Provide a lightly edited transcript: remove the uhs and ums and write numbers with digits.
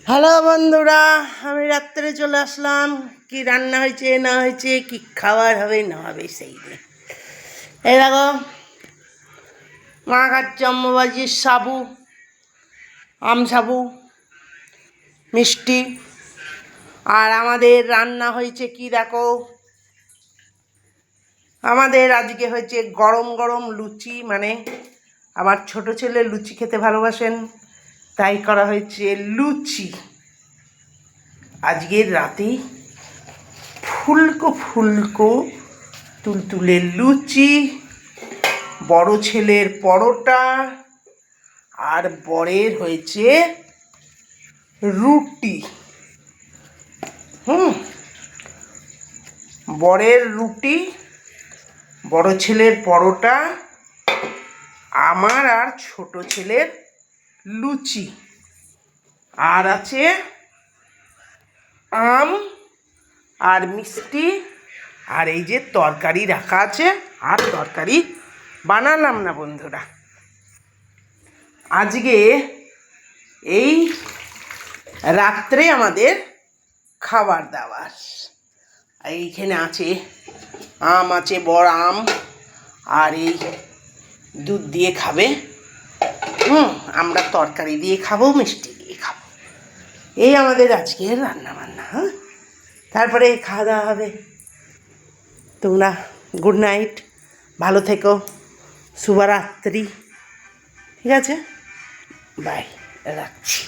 Hello বন্ধুরা, আমি রাত্রে চলে আসলাম। কি রান্না হয়েছে না হয়েছে, কি খাবার হবে না হবে সেই নিয়ে। এই দেখো, মা খাচ্ছে অম্বুবাজির সাবু, আম সাবু, মিষ্টি। আর আমাদের রান্না হয়েছে কি দেখো, আমাদের আজকে হয়েছে গরম গরম লুচি। মানে আমার ছোট ছেলে লুচি খেতে ভালোবাসেন, তাই করা হয়েছে লুচি। আজকের রাতেই ফুলকো ফুলকো তুলতুলে লুচি, বড় ছেলের পরোটা, আর বরের হয়েছে রুটি। বরের রুটি, বড় ছেলের পরোটা, আমার আর ছোট ছেলের লুচি। আর আছে আম আর মিষ্টি। আর এই যে তরকারি রাখা আছে, আর তরকারি বানালাম না বন্ধুরা। আজকে এই রাত্রে আমাদের খাবার দাবার। এইখানে আছে আম, আছে বড় আম, আর এই দুধ দিয়ে খাবে, আমরা তরকারি দিয়ে খাবো, মিষ্টি দিয়ে খাবো। এই আমাদের আজকের রান্না বান্না। তারপরে খাওয়া দাওয়া হবে। তোমরা গুড নাইট, ভালো থেকো, শুভরাত্রি। ঠিক আছে, বাই, রাখছি।